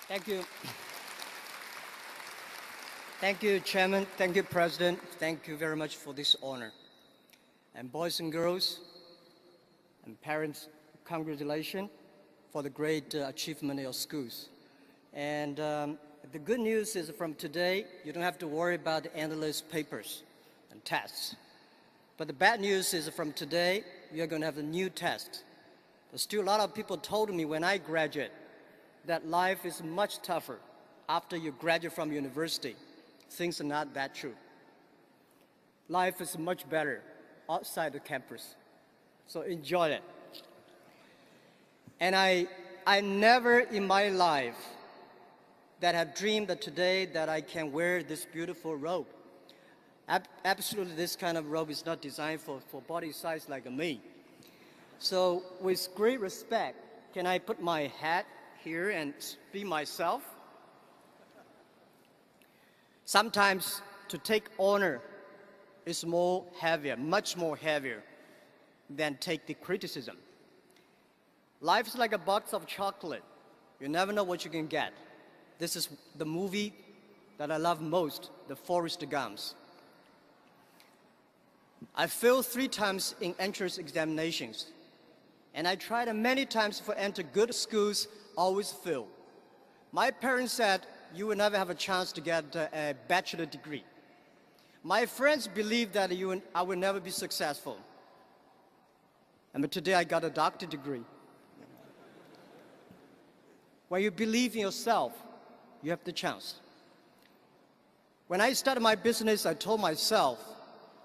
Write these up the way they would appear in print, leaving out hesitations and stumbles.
Thank you. Thank you, Chairman. Thank you, President. Thank you very much for this honor. And boys and girls and parents, congratulations for the great achievement of your schools. And the good news is from today, you don't have to worry about the endless papers and tests. But the bad news is from today, you're going to have a new test. There's still a lot of people told me when I graduate that life is much tougher after you graduate from university. Things are not that true. Life is much better outside the campus. So enjoy it. And I never in my life that have dreamed that today that I can wear this beautiful robe. Absolutely, this kind of robe is not designed for body size like me. So with great respect, can I put my hat here and be myself? Sometimes to take honor is much more heavier than take the criticism. Life is like a box of chocolate. You never know what you can get. This is the movie that I love most, the Forrest Gumps. I failed 3 times in entrance examinations. And I tried many times to enter good schools, always failed. My parents said, you will never have a chance to get a bachelor degree. My friends believed that I will never be successful. But today I got a doctorate degree. When you believe in yourself, you have the chance. When I started my business, I told myself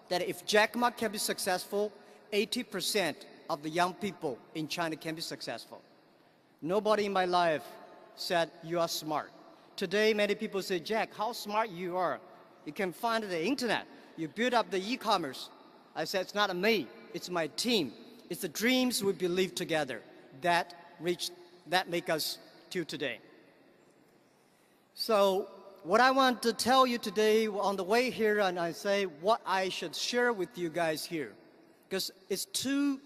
that if Jack Ma can be successful, 80% of the young people in China can be successful. Nobody in my life said, you are smart. Today, many people say, Jack, how smart you are. You can find the internet. You build up the e-commerce. I said, it's not me, it's my team. It's the dreams we believe together that make us till today. So what I want to tell you today on the way here, and I say what I should share with you guys here, because it's too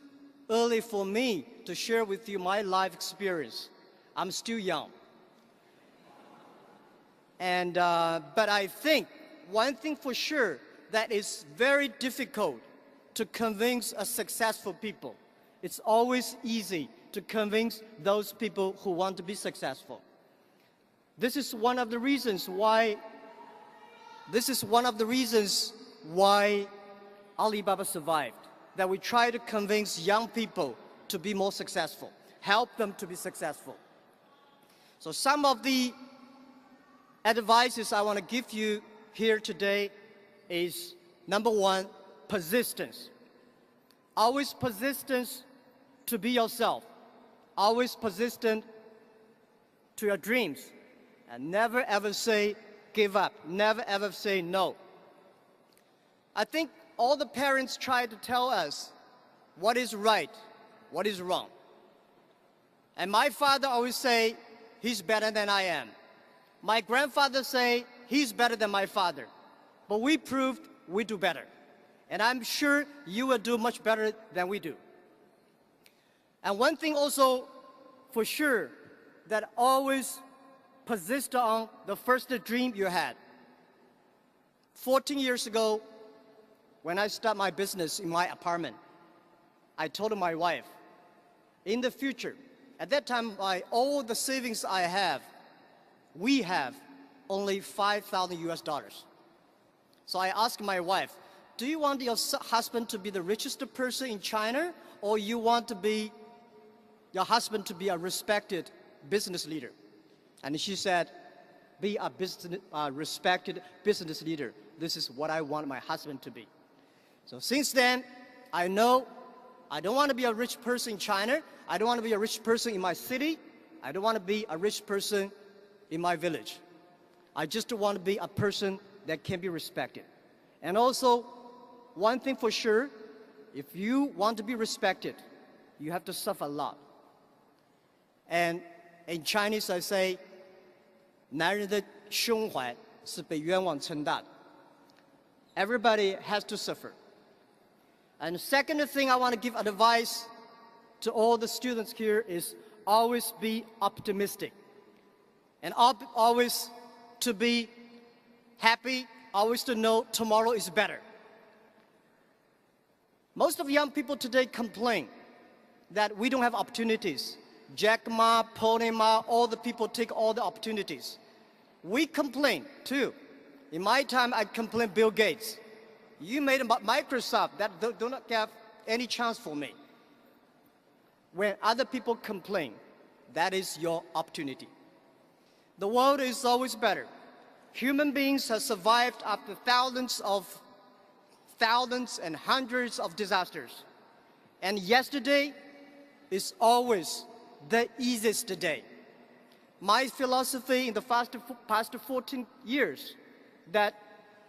early for me to share with you my life experience. I'm still young. But I think one thing for sure that is very difficult to convince a successful people. It's always easy to convince those people who want to be successful. This is one of the reasons why Alibaba survived, that we try to convince young people to be more successful, help them to be successful. So some of the advices I want to give you here today is, number 1, persistence. Always persistence to be yourself. Always persistent to your dreams. And never ever say give up. Never ever say no. I think all the parents try to tell us what is right, what is wrong. And my father always say, he's better than I am. My grandfather say, he's better than my father. But we proved we do better. And I'm sure you will do much better than we do. And one thing also for sure, that always persist on the first dream you had. 14 years ago, when I started my business in my apartment, I told my wife, in the future, at that time, all the savings I have, we have only $5,000 US. So I asked my wife, do you want your husband to be the richest person in China, or you want your husband to be a respected business leader? And she said, be a respected business leader. This is what I want my husband to be. So since then, I know I don't want to be a rich person in China. I don't want to be a rich person in my city. I don't want to be a rich person in my village. I just want to be a person that can be respected. And also, one thing for sure, if you want to be respected, you have to suffer a lot. And in Chinese, I say, 男人的胸怀是被冤枉撑大的. Everybody has to suffer. And the second thing I want to give advice to all the students here is always be optimistic. and always to be happy, always to know tomorrow is better. Most of young people today complain that we don't have opportunities. Jack Ma, Pony Ma, all the people take all the opportunities. We complain too. In my time, I complained Bill Gates. You made Microsoft that do not have any chance for me. When other people complain, that is your opportunity. The world is always better. Human beings have survived after thousands and hundreds of disasters. And yesterday is always the easiest day. My philosophy in the past 14 years, that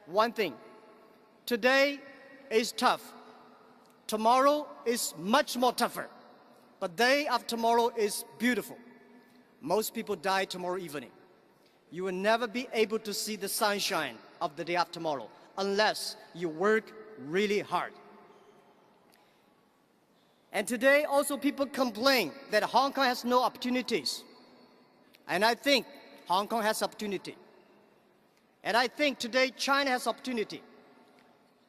one thing, today is tough. Tomorrow is much more tougher. But day after tomorrow is beautiful. Most people die tomorrow evening. You will never be able to see the sunshine of the day after tomorrow unless you work really hard. And today also people complain that Hong Kong has no opportunities. And I think Hong Kong has opportunity. And I think today China has opportunity.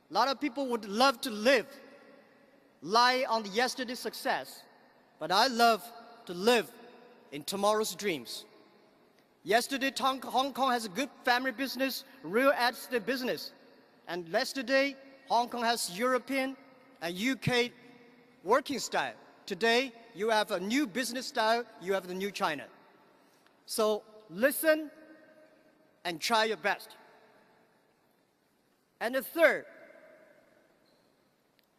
A lot of people would love to lie on yesterday's success, but I love to live in tomorrow's dreams. Yesterday, Hong Kong has a good family business, real estate business. And yesterday, Hong Kong has European and UK working style. Today, you have a new business style, you have the new China. So listen and try your best. And the third,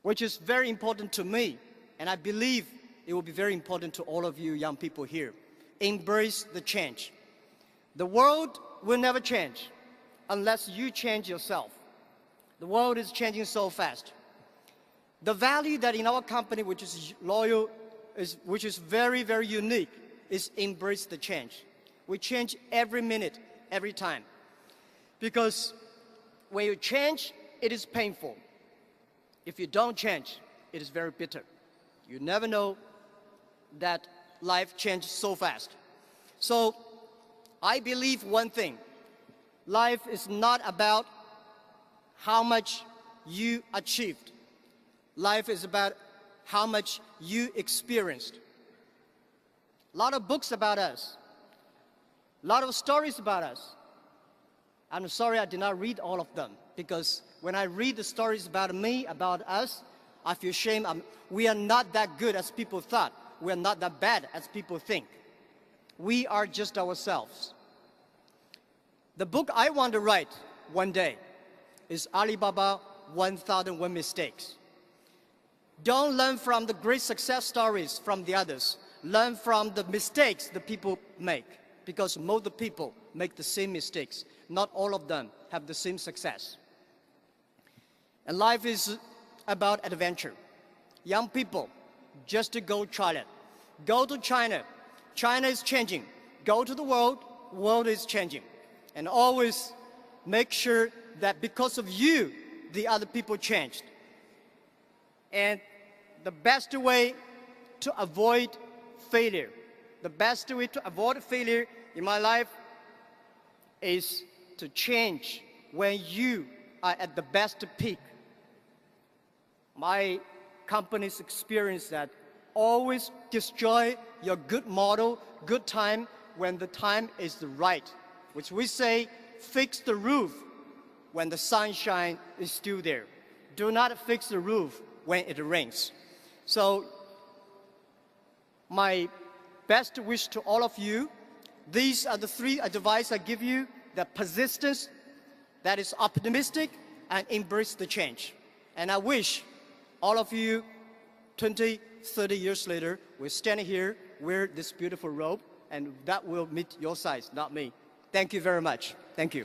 which is very important to me, and I believe it will be very important to all of you young people here, embrace the change. The world will never change unless you change yourself. The world is changing so fast. The value that in our company, which is loyal, which is very, very unique, is embrace the change. We change every minute, every time. Because when you change, it is painful. If you don't change, it is very bitter. You never know that life changes so fast. So I believe one thing. Life is not about how much you achieved. Life is about how much you experienced. A lot of books about us. A lot of stories about us. I'm sorry I did not read all of them, because when I read the stories about me, about us, I feel shame. We are not that good as people thought. We are not that bad as people think. We are just ourselves. The book I want to write one day is Alibaba 1001 Mistakes. Don't learn from the great success stories from the others. Learn from the mistakes the people make, because most of the people make the same mistakes. Not all of them have the same success. And life is about adventure. Young people, just to go try it. Go to China. China is changing. Go to the world. World is changing. And always make sure that because of you, the other people changed. And the best way to avoid failure, the best way to avoid failure in my life is to change when you are at the best peak. My company's experience that always destroy your good model, good time, when the time is right, which we say fix the roof when the sunshine is still there. Do not fix the roof when it rains. So my best wish to all of you, these are the three advice I give you: that persistence, that is optimistic, and embrace the change. And I wish all of you 20, 30 years later will stand here, wear this beautiful robe, and that will meet your size, not me. Thank you very much. Thank you.